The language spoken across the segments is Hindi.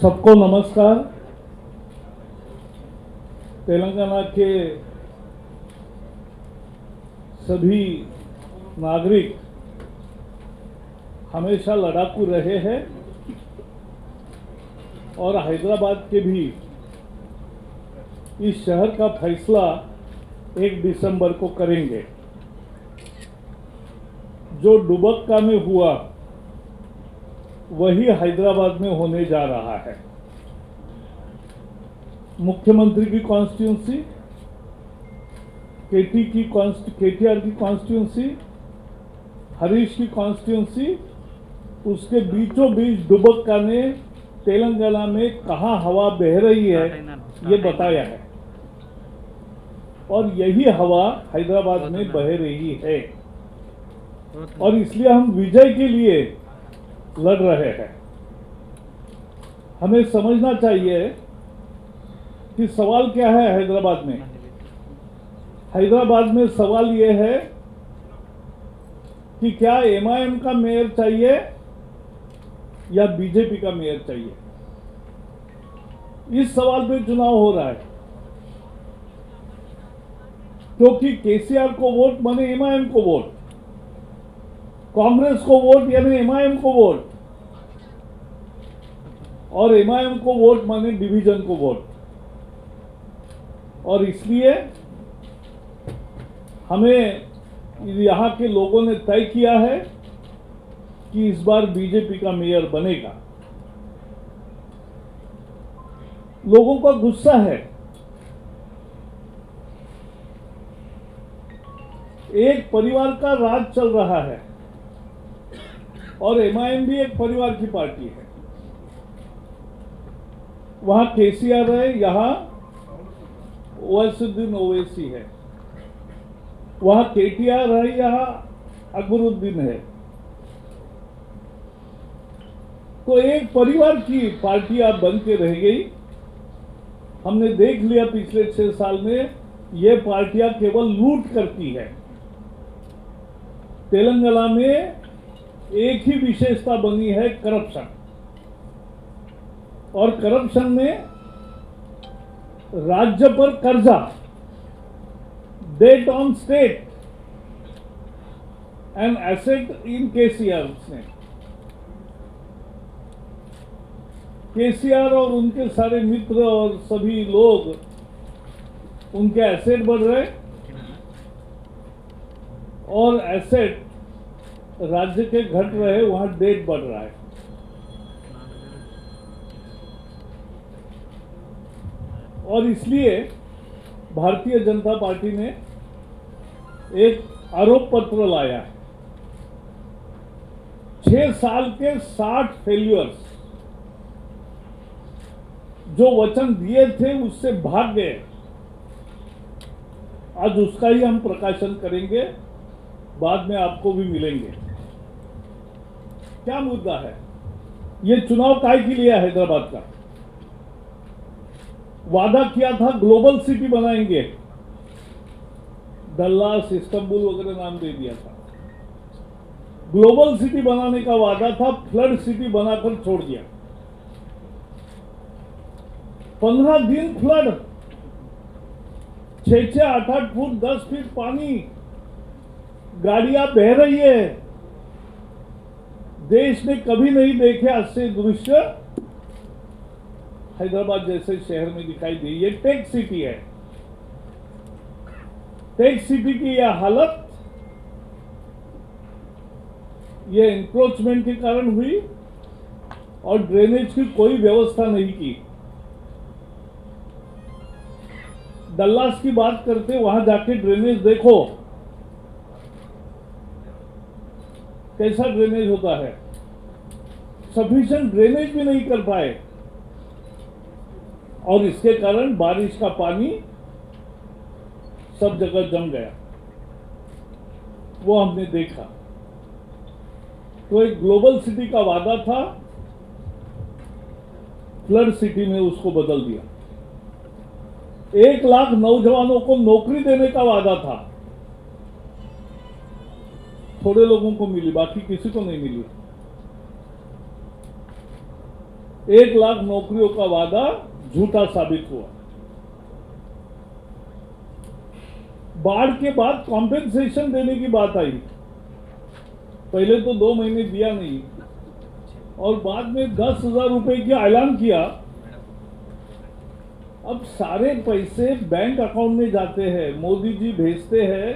सबको नमस्कार। तेलंगाना के सभी नागरिक हमेशा लड़ाकू रहे हैं और हैदराबाद के भी इस शहर का फैसला 1 दिसंबर को करेंगे। जो दुबक्का में हुआ वही हैदराबाद में होने जा रहा है। मुख्यमंत्री की कॉन्स्टिट्यूंसी, केटीआर की कॉन्स्टिट्यूंसी, हरीश की कॉन्स्टिट्यूंसी, उसके बीचों बीच दुबक्का ने तेलंगाना में कहां हवा बह रही है ये बताया है और यही हवा हैदराबाद में बह रही है और इसलिए हम विजय के लिए लड़ रहे हैं। हमें समझना चाहिए कि सवाल क्या है हैदराबाद में। हैदराबाद में सवाल यह है कि क्या एमआईएम का मेयर चाहिए या बीजेपी का मेयर चाहिए। इस सवाल पे चुनाव हो रहा है क्योंकि केसीआर को वोट माने एमआईएम को वोट, कांग्रेस को वोट यानी एमआईएम को वोट और एमआईएम को वोट माने डिवीजन को वोट। और इसलिए हमें यहां के लोगों ने तय किया है कि इस बार बीजेपी का मेयर बनेगा। लोगों का गुस्सा है। एक परिवार का राज चल रहा है और एमआईएम भी एक परिवार की पार्टी है। वहां केसीआर है, यहां ओवैसीउद्दीन ओवैसी है, वहां केटीआर है, यहां अकबरुद्दीन है। तो एक परिवार की पार्टी आप बन के रह गई। हमने देख लिया पिछले 6 साल में ये पार्टियां केवल लूट करती है। तेलंगाना में एक ही विशेषता बनी है, करप्शन। और करप्शन में राज्य पर कर्जा, debt on state and asset in KCR ने। केसीआर और उनके सारे मित्र और सभी लोग, उनके एसेट बढ़ रहे और एसेट राज्य के घट रहे, वहां डेट बढ़ रहा है। और इसलिए भारतीय जनता पार्टी ने एक आरोप पत्र लाया है। 6 साल के 60 फेल्यूर्स, जो वचन दिए थे उससे भाग गए। आज उसका ही हम प्रकाशन करेंगे, बाद में आपको भी मिलेंगे। क्या मुद्दा है? ये चुनाव काय के लिए हैदराबाद का वादा किया था, ग्लोबल सिटी बनाएंगे। डल्लास, इस्तांबुल वगैरह नाम दे दिया था। ग्लोबल सिटी बनाने का वादा था, फ्लड सिटी बनाकर छोड़ दिया। 15 दिन फ्लड, 6-6, 8-8 फुट, 10 फीट पानी, गाड़ियां बह रही है। देश ने कभी नहीं देखे ऐसे दृश्य हैदराबाद जैसे शहर में दिखाई दी। ये टेक सिटी है। टेक सिटी की यह हालत ये इंक्रोचमेंट के कारण हुई और ड्रेनेज की कोई व्यवस्था नहीं की। डल्लास की बात करते, वहां जाके ड्रेनेज देखो कैसा ड्रेनेज होता है। सफिशिएंट ड्रेनेज भी नहीं कर पाए और इसके कारण बारिश का पानी सब जगह जम गया। वो हमने देखा। तो एक ग्लोबल सिटी का वादा था, फ्लड सिटी में उसको बदल दिया। 1 लाख नौजवानों को नौकरी देने का वादा था, थोड़े लोगों को मिली, बाकी किसी को नहीं मिली। 1 लाख नौकरियों का वादा झूठा साबित हुआ। बाढ़ के बाद कॉम्पेंसेशन देने की बात आई, पहले तो 2 महीने दिया नहीं और बाद में 10,000 रुपए की ऐलान किया। अब सारे पैसे बैंक अकाउंट में जाते हैं, मोदी जी भेजते हैं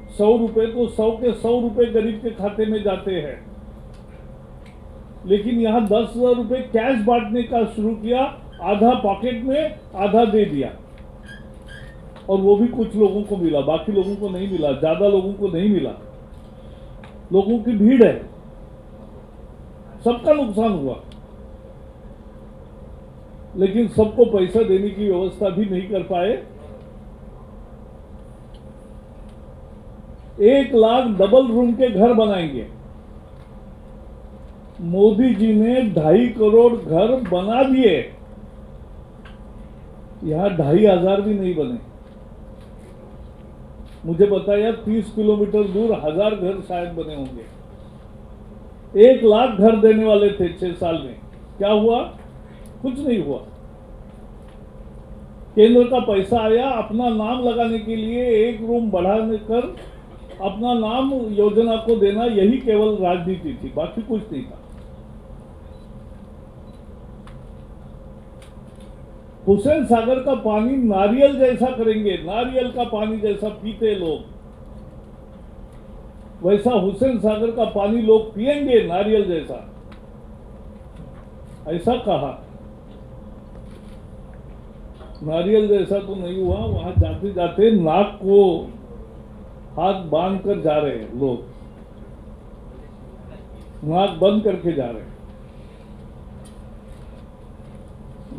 100 रुपए, तो 100 के 100 रुपए गरीब के खाते में जाते हैं। लेकिन यहाँ 10,000 रुपए कैश बांटने का शुरू किया, आधा पॉकेट में आधा दे दिया, और वो भी कुछ लोगों को मिला, बाकी लोगों को नहीं मिला, ज्यादा लोगों को नहीं मिला। लोगों की भीड़ है, सबका नुकसान हुआ, लेकिन सबको पैसा देने की व्यवस्था भी नहीं कर पाए। 1 लाख डबल रूम के घर बनाएंगे। मोदी जी ने 2.5 करोड़ घर बना दिए, यहां 2,500 भी नहीं बने। मुझे बताया 30 किलोमीटर दूर 1000 घर शायद बने होंगे। 1 लाख घर देने वाले थे 6 साल में, क्या हुआ? कुछ नहीं हुआ। केंद्र का पैसा आया, अपना नाम लगाने के लिए 1 रूम बढ़ाने कर अपना नाम योजना को देना, यही केवल राजनीति थी, बाकी कुछ नहीं था। हुसैन सागर का पानी नारियल जैसा करेंगे, नारियल का पानी जैसा पीते लोग, वैसा हुसैन सागर का पानी लोग पिएंगे नारियल जैसा, ऐसा कहा। नारियल जैसा तो नहीं हुआ, वहां जाते जाते नाक को हाथ बांध कर जा रहे हैं लोग, नाक बंद करके जा रहे हैं।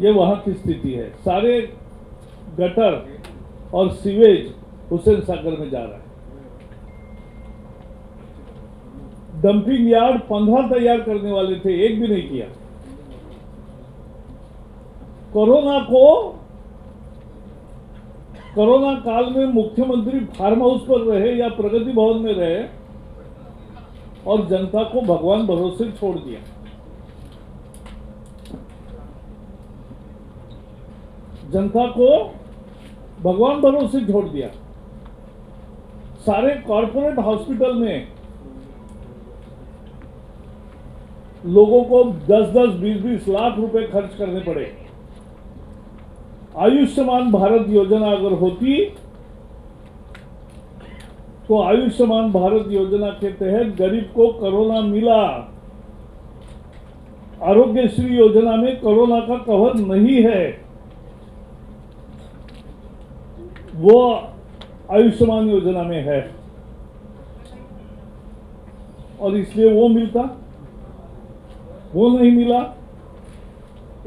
ये वहां की स्थिति है। सारे गटर और सीवेज हुसैन सागर में जा रहा है। डंपिंग यार्ड 15 तैयार करने वाले थे, एक भी नहीं किया। कोरोना काल में मुख्यमंत्री फार्म हाउस पर रहे या प्रगति भवन में रहे और जनता को भगवान भरोसे छोड़ दिया। जनता को भगवान भरोसे छोड़ दिया। सारे कॉर्पोरेट हॉस्पिटल में लोगों को 10-10, 20-20 लाख रुपए खर्च करने पड़े। आयुष्मान भारत योजना अगर होती तो आयुष्मान भारत योजना के तहत गरीब को कोरोना मिला। आरोग्यश्री योजना में कोरोना का कवर नहीं है, वो आयुष्मान योजना में है, और इसलिए वो मिलता, वो नहीं मिला।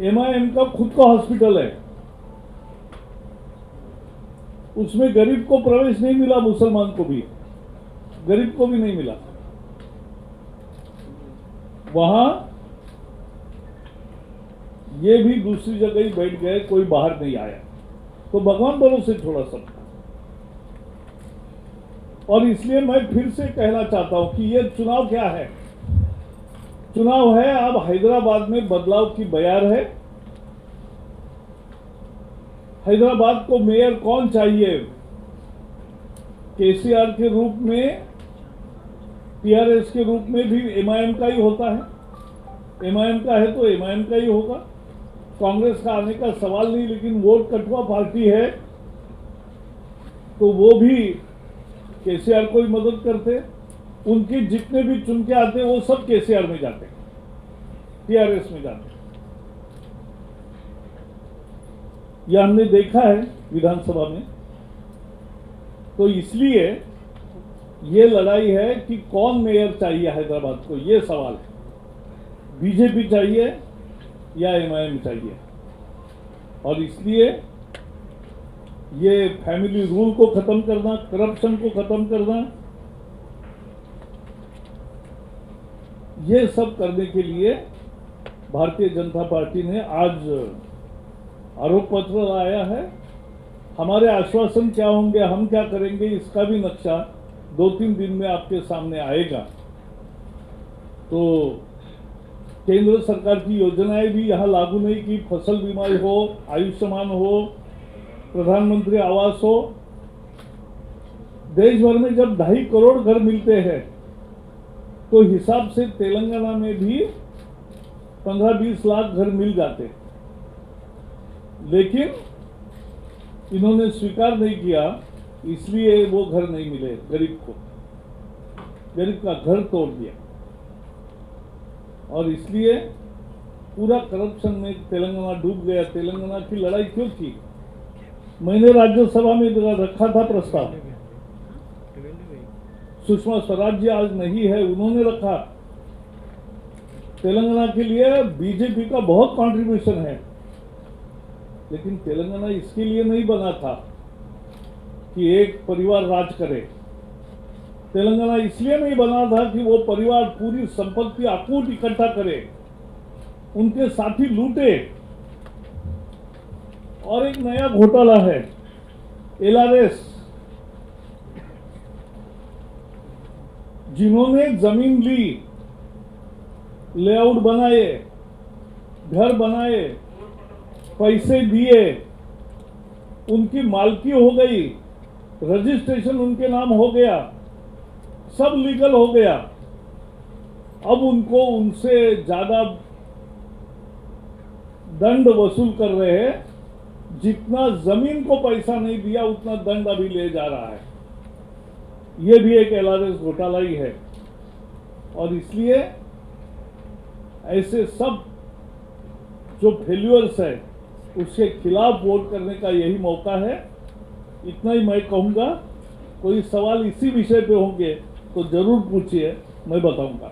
MIM का खुद का हॉस्पिटल है, उसमें गरीब को प्रवेश नहीं मिला, मुसलमान को भी, गरीब को भी नहीं मिला। वहां ये भी दूसरी जगह ही बैठ गए, कोई बाहर नहीं आया, तो भगवान भरोसे छोड़ा सबका। और इसलिए मैं फिर से कहना चाहता हूं कि ये चुनाव क्या है? चुनाव है, अब हैदराबाद में बदलाव की बयार है। हैदराबाद को मेयर कौन चाहिए? केसीआर के रूप में, टीआरएस के रूप में भी MIM का ही होता है। MIM का है तो MIM का ही होगा, कांग्रेस का आने का सवाल नहीं। लेकिन वोट कटुआ पार्टी है तो वो भी केसीआर को ही मदद करते। उनके जितने भी चुन के आते वो सब केसीआर में जाते, टीआरएस में जाते। यह हमने देखा है विधानसभा में। तो इसलिए ये लड़ाई है कि कौन मेयर चाहिए हैदराबाद को, ये सवाल है। बीजेपी चाहिए या MIM चाहिए? और इसलिए ये फैमिली रूल को खत्म करना, करप्शन को खत्म करना, ये सब करने के लिए भारतीय जनता पार्टी ने आज आरोप पत्र लाया है। हमारे आश्वासन क्या होंगे, हम क्या करेंगे, इसका भी नक्शा 2-3 दिन में आपके सामने आएगा। तो केंद्र सरकार की योजनाएं भी यहाँ लागू नहीं की, फसल बीमा हो, आयुष्मान हो, प्रधानमंत्री आवास हो। देश भर में जब 2.5 करोड़ घर मिलते हैं तो हिसाब से तेलंगाना में भी 15-20 लाख घर मिल जाते, लेकिन इन्होंने स्वीकार नहीं किया, इसलिए वो घर नहीं मिले गरीब को। गरीब का घर तोड़ दिया और इसलिए पूरा करप्शन में तेलंगाना डूब गया। तेलंगाना की लड़ाई क्यों की? मैंने राज्यसभा में रखा था प्रस्ताव, सुषमा स्वराज जी आज नहीं है, उन्होंने रखा। तेलंगाना के लिए बीजेपी का बहुत कंट्रीब्यूशन है, लेकिन तेलंगाना इसके लिए नहीं बना था कि एक परिवार राज करे। तेलंगाना इसलिए नहीं बना था कि वो परिवार पूरी संपत्ति अकूट इकट्ठा करे, उनके साथी लूटे। और एक नया घोटाला है LRS, जिन्होंने जमीन ली, लेआउट बनाए, घर बनाए, पैसे दिए, उनकी मालकी हो गई, रजिस्ट्रेशन उनके नाम हो गया, सब लीगल हो गया। अब उनको उनसे ज्यादा दंड वसूल कर रहे हैं। जितना जमीन को पैसा नहीं दिया उतना दंड अभी ले जा रहा है। ये भी एक LRS घोटाला ही है और इसलिए ऐसे सब जो फेल्यूअर्स है उसके खिलाफ वोट करने का यही मौका है। इतना ही मैं कहूंगा। कोई सवाल इसी विषय पे होंगे तो जरूर पूछिए, मैं बताऊंगा।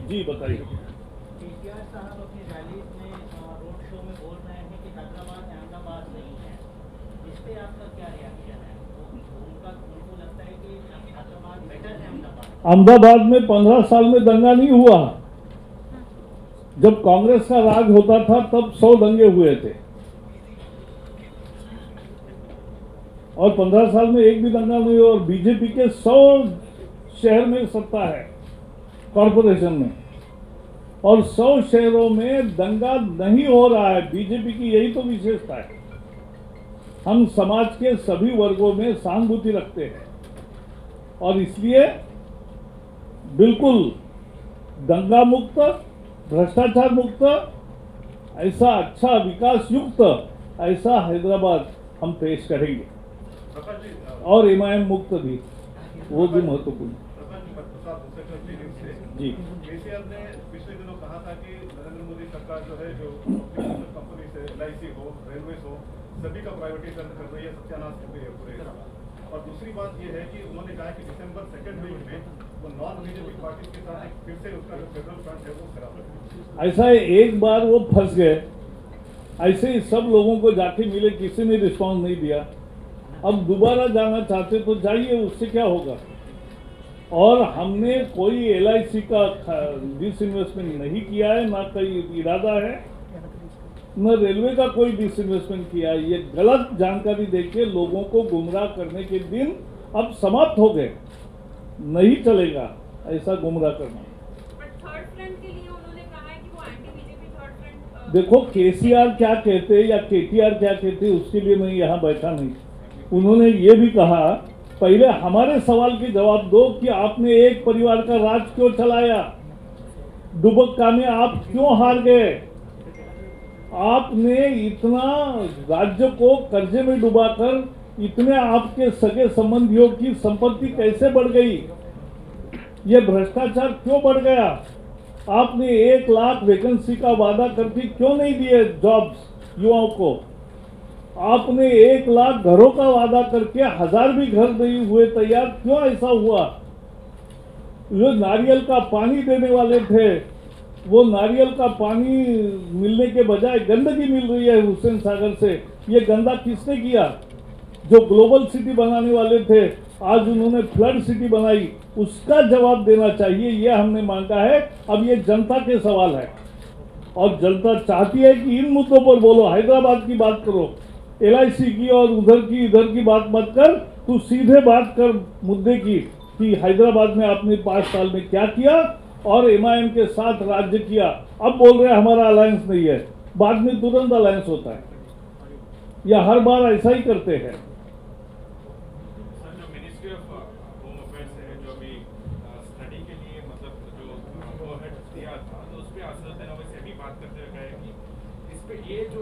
जी बताइए। केसीआर साहब अपनी रैलीज में रोड शो में बोल रहे हैं कि हैदराबाद अहमदाबाद नहीं है, इस पे आपका क्या रिएक्शन है? उनको लगता है कि हैदराबाद बेटर है अहमदाबाद। अहमदाबाद में 15 साल में दंगा नहीं हुआ। जब कांग्रेस का राज होता था तब 100 दंगे हुए थे और 15 साल में एक भी दंगा नहीं हुआ। और बीजेपी के 100 शहर में सत्ता है कॉर्पोरेशन में, और 100 शहरों में दंगा नहीं हो रहा है। बीजेपी की यही तो विशेषता है। हम समाज के सभी वर्गों में सहानुभूति रखते हैं और इसलिए बिल्कुल दंगा मुक्त, भ्रष्टाचार मुक्त, ऐसा अच्छा विकास युक्त ऐसा हैदराबाद हम पेश करेंगे और MIM मुक्त भी, वो भी महत्वपूर्ण। जी केसीआर ने पिछले दिनों कहा था कि नरेंद्र मोदी सरकार जो है जो कंपनी से LIC हो, रेलवे हो, सभी का प्राइवेटाइजेशन कर रही है, सत्यानाश कर रही है पूरे। और दूसरी बात ये है कि उन्होंने कहा कि दिसंबर 2nd वीक में वो नॉन बीजेपी पार्टी के साथ फिर से उसका जो फेडरल फ्रंट है वो खराब है। ऐसा है, एक बार वो फंस गए, ऐसे ही सब लोगों को जाके मिले, किसी ने रिस्पॉन्स नहीं दिया। अब दोबारा जाना चाहते तो जाइए, उससे क्या होगा। और हमने कोई LIC का डिसइन्वेस्टमेंट नहीं किया है, ना कोई इरादा है, न रेलवे का कोई डिसइन्वेस्टमेंट किया है। ये गलत जानकारी देके लोगों को गुमराह करने के दिन अब समाप्त हो गए। नहीं चलेगा ऐसा गुमराह करना। थर्ड फ्रंट के लिए उन्होंने कहा है कि वो एंटी बीजेपी थर्ड फ्रंट। देखो KCR क्या कहते या KTR क्या कहते, उसके लिए मैं यहाँ बैठा नहीं। उन्होंने ये भी कहा, पहले हमारे सवाल के जवाब दो कि आपने एक परिवार का राज क्यों चलाया, दुबक्का में आप क्यों हार गए, आपने इतना राज्य को कर्जे में डुबाकर इतने आपके सगे संबंधियों की संपत्ति कैसे बढ़ गई, ये भ्रष्टाचार क्यों बढ़ गया, आपने 1 लाख वैकेंसी का वादा करके क्यों नहीं दिए जॉब्स युवाओं को, आपने 1 लाख घरों का वादा करके 1000 भी घर नहीं हुए तैयार, क्यों ऐसा हुआ। जो नारियल का पानी देने वाले थे, वो नारियल का पानी मिलने के बजाय गंदगी मिल रही है हुसैन सागर से। ये गंदा किसने किया? जो ग्लोबल सिटी बनाने वाले थे, आज उन्होंने फ्लड सिटी बनाई, उसका जवाब देना चाहिए, ये हमने मांगा है। अब ये जनता के सवाल है और जनता चाहती है कि इन मुद्दों पर बोलो, हैदराबाद की बात करो, LIC की और उधर की इधर की बात मत कर, तू सीधे बात कर मुद्दे की कि हैदराबाद में आपने 5 साल में क्या किया और एमआईएम के साथ राज्य किया, अब बोल रहे हैं हमारा अलायंस नहीं है, बाद में तुरंत अलायंस होता है, या हर बार ऐसा ही करते हैं। सर, जो मिनिस्ट्री ऑफ होम अफेयर्स है, जो अभी स्टडी के लिए मतलब जो गवर्नमेंट दिया था, तो उस पर असदुद्दीन ओवैसी भी बात करते हुए कहे कि इस पे ये जो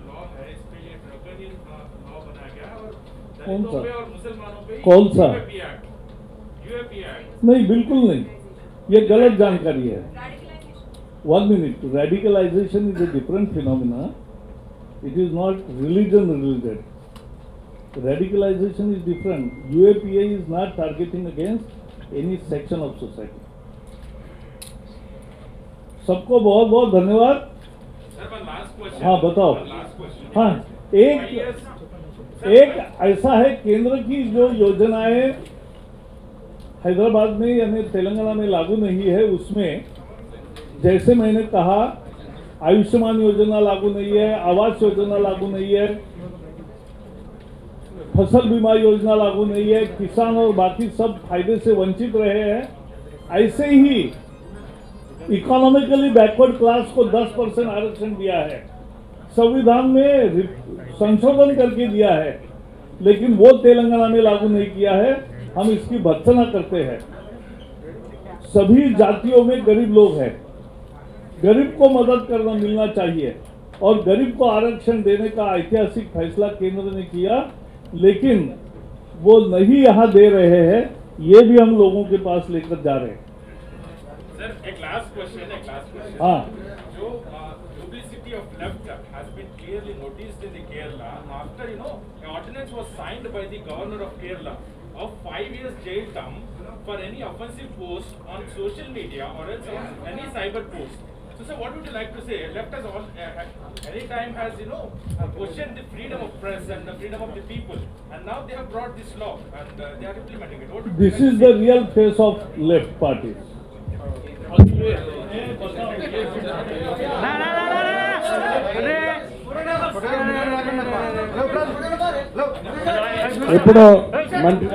लॉ है, इस पे ये ड्रकोनियन लॉ बनाया गया है और दलितों पे और मुसलमानों पे कौन सा? UAP act. नहीं, बिल्कुल नहीं, ये गलत जानकारी है। Radicalization. 1 minute, radicalization is a different phenomena. It is not religion related. Radicalization is different. UAPA is not targeting against any section of society. सबको बहुत बहुत धन्यवाद। Sir, one last question. हाँ, बताओ। Last question. हाँ, एक ऐसा है, केंद्र की जो योजनाएं हैदराबाद में यानी तेलंगाना में लागू नहीं है, उसमें जैसे मैंने कहा आयुष्मान योजना लागू नहीं है, आवास योजना लागू नहीं है, फसल बीमा योजना लागू नहीं है, किसान और बाकी सब फायदे से वंचित रहे हैं। ऐसे ही इकोनॉमिकली बैकवर्ड क्लास को 10% आरक्षण दिया है, संविधान में संशोधन करके दिया है, लेकिन वो तेलंगाना में लागू नहीं किया है। हम इसकी भर्त्सना करते हैं। सभी जातियों में गरीब लोग हैं, गरीब को मदद करना मिलना चाहिए, और गरीब को आरक्षण देने का ऐतिहासिक फैसला केंद्र ने किया, लेकिन वो नहीं यहाँ दे रहे हैं, ये भी हम लोगों के पास लेकर जा रहे हैं। सर, एक लास्ट क्वेश्चन। हाँ, जो duplicity of left has been clearly noticed in the Kerala after an ordinance was signed by the governor of Kerala of 5 years jail term for any offensive post on social media or else on any cyber post. So, sir, what would you like to say? Left has any time has questioned the freedom of press and the freedom of the people, and now they have brought this law and they are implementing it. What would you this like to is say? the real face of left parties. ఇప్పుడు మంత్రి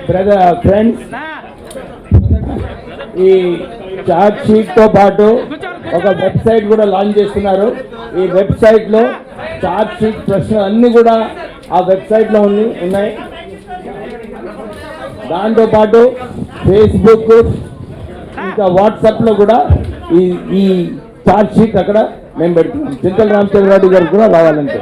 బ్రదర్ ఫ్రెండ్స్, ఈ చార్ట్ షీట్ తో పాటు ఒక వెబ్సైట్ కూడా లాంచ్ చేస్తున్నారు. ఈ వెబ్సైట్ లో చార్ట్ షీట్ ప్రశ్నలు అన్ని కూడా ఆ వెబ్సైట్ లో ఉన్నాయి. దాంతో పాటు ఫేస్బుక్ ఇంకా వాట్సాప్ లో కూడా ఈ చార్ట్ షీట్ అక్కడ మేము పెడుతున్నాం. చింతల రామచంద్రరావు గారు కూడా రావాలంటే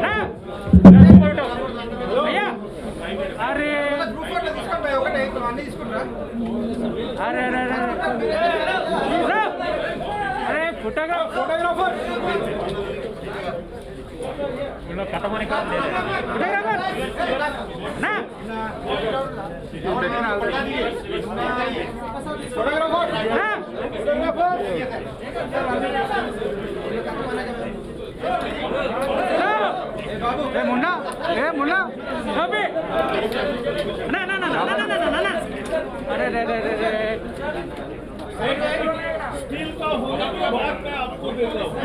स्टील का होने के बाद मैं आपको देता हूँ।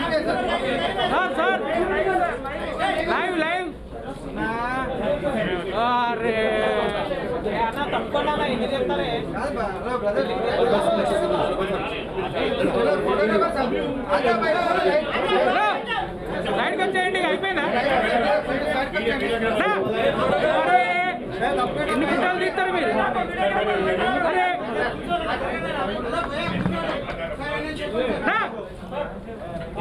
सर लाइव अरे తప్పకుండా ఇది చెప్తారే లైట్ కట్ చేయండి, అయిపోయిందా? అరే ఎన్ని ఫోటోలు తీస్తారు మీరు? అరే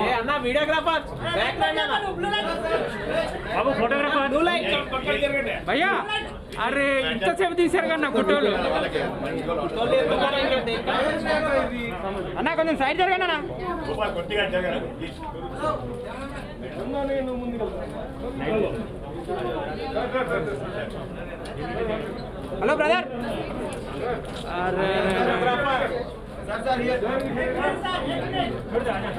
ఏ అన్న వీడియోగ్రాఫర్ బాబు, ఫోటోగ్రాఫర్ భయ్యా, అరే ఇంతసేపు తీశారు కన్నా ఫోటోలు. అన్న కొంచెం సైడ్ జరగండి అన్న. Hello brother. అరే